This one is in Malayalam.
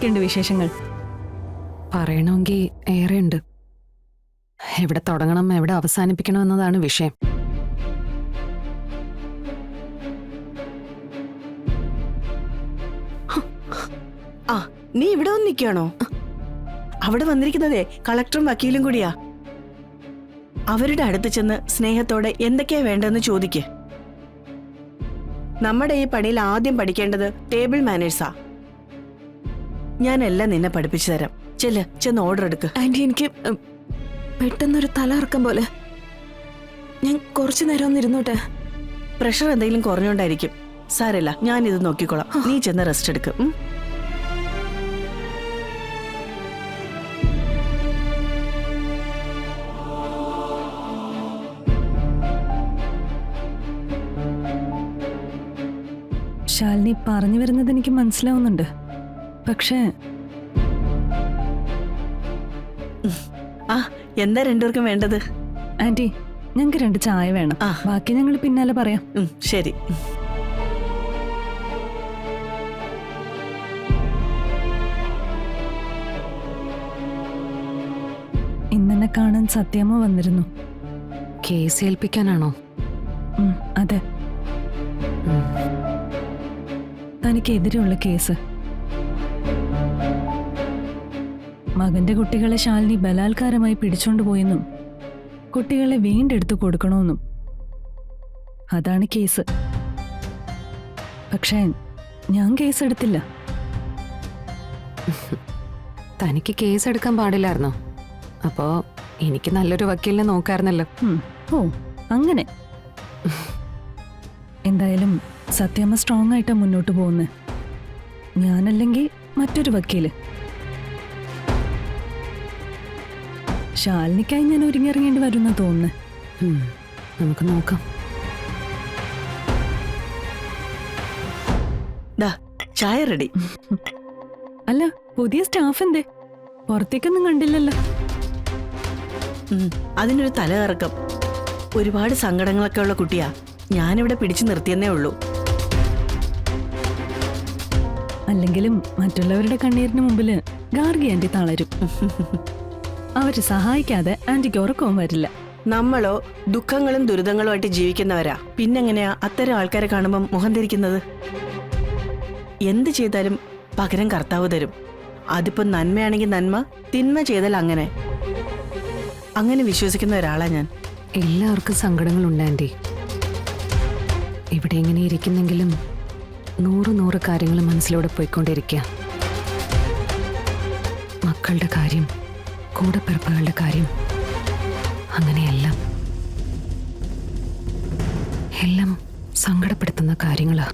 എന്തൊക്കെയുണ്ട് വിശേഷങ്ങൾ? പറയണമെങ്കിൽ ഏറെയുണ്ട്. എവിടെ തുടങ്ങണം എവിടെ അവസാനിപ്പിക്കണം എന്നതാണ് വിഷയം. ആ, നീ ഇവിടെ വന്ന് നിൽക്കുകയാണോ? അവിടെ വന്നിരിക്കുന്നതേ കളക്ടറും വക്കീലും കൂടിയാ. അവരുടെ അടുത്ത് ചെന്ന് സ്നേഹത്തോടെ എന്തൊക്കെയാ വേണ്ടതെന്ന് ചോദിക്ക്. നമ്മുടെ ഈ പണിയിൽ ആദ്യം പഠിക്കേണ്ടത് ടേബിൾ മാനേഴ്സാ. ഞാനെല്ലാം നിന്നെ പഠിപ്പിച്ചു തരാം. ചെന്ന് ഓർഡർ എടുക്ക്. ആന്റി, എനിക്ക് പെട്ടെന്നൊരു തലകറക്കം പോലെ. ഞാൻ കുറച്ചു നേരം ഒന്ന് ഇരുന്നോട്ടെ. പ്രഷർ എന്തെങ്കിലും കുറഞ്ഞോണ്ടായിരിക്കും. സാരമില്ല, ഞാനിത് നോക്കിക്കോളാം. നീ ചെന്ന് റെസ്റ്റ് എടുക്ക്. ശാലിനി പറഞ്ഞു വരുന്നത് എനിക്ക് മനസ്സിലാവുന്നുണ്ട്. പക്ഷേ ആ, എന്താ രണ്ടുപേർക്കും വേണ്ടത്? ആന്റി, ഞങ്ങൾക്ക് 2 ചായ വേണം. ബാക്കി ഞങ്ങൾ പിന്നാലെ പറയാം. ശരി. ഇന്നെന്നെ കാണാൻ സത്യമ്മ വന്നിരുന്നു. കേസ് ഏൽപ്പിക്കാനാണോ? അതെ, തനിക്കെതിരെയുള്ള കേസ്. മകന്റെ കുട്ടികളെ ശാലിനി ബലാത്കാരമായി പിടിച്ചോണ്ടുപോയെന്നും കുട്ടികളെ വീണ്ടെടുത്തു കൊടുക്കണമെന്നും അതാണ് കേസ്. പക്ഷേ ഞാൻ കേസെടുത്തില്ല. തനിക്ക് കേസ് എടുക്കാൻ പാടില്ലായിരുന്നോ? അപ്പോ എനിക്ക് നല്ലൊരു വക്കീലിനെ നോക്കായിരുന്നല്ലോ. ഓ, അങ്ങനെ. എന്തായാലും സത്യമ്മ സ്ട്രോങ് ആയിട്ടാ മുന്നോട്ട് പോകുന്നത്. ഞാനല്ലെങ്കിൽ മറ്റൊരു വക്കീല്. ശാലിനിക്കായി ഞാൻ ഒരുങ്ങിയിറങ്ങേണ്ടി വരുന്ന തോന്നുന്നു. നമുക്ക് നോക്കാം. ചായ റെഡി. അല്ല, പുതിയ സ്റ്റാഫ് എന്തേ? പുറത്തേക്കൊന്നും കണ്ടില്ലല്ലോ. അതിനൊരു തലകറക്കം. ഒരുപാട് സങ്കടങ്ങളൊക്കെ ഉള്ള കുട്ടിയാ. ഞാനിവിടെ പിടിച്ചു നിർത്തിയെന്നേ ഉള്ളൂ. അല്ലെങ്കിലും മറ്റുള്ളവരുടെ കണ്ണീരിന് മുമ്പില് ഗാർഗി ആന്റി തളരും. അവര് സഹായിക്കാതെ ആന്റിക്ക് ഉറക്കവും വരില്ല. നമ്മളോ ദുഃഖങ്ങളും ദുരിതങ്ങളും ആയിട്ട് ജീവിക്കുന്നവരാ. പിന്നെങ്ങനെയാ അത്തരം ആൾക്കാരെ കാണുമ്പോൾ മുഖം ധരിക്കുന്നത്? എന്ത് ചെയ്താലും പകരം കർത്താവ് തരും. അതിപ്പോ നന്മയാണെങ്കിൽ നന്മ, തിന്മ ചെയ്താൽ അങ്ങനെ. അങ്ങനെ വിശ്വസിക്കുന്ന ഒരാളാ ഞാൻ. എല്ലാവർക്കും സങ്കടങ്ങളുണ്ട് ആന്റി. ഇവിടെ എങ്ങനെ ഇരിക്കുന്നെങ്കിലും 100 കാര്യങ്ങൾ മനസ്സിലൂടെ പോയിക്കൊണ്ടിരിക്കുക. മക്കളുടെ കാര്യം, കൂടപ്പിറപ്പുകളുടെ കാര്യം, അങ്ങനെയെല്ലാം എല്ലാം സങ്കടപ്പെടുത്തുന്ന കാര്യങ്ങളാ.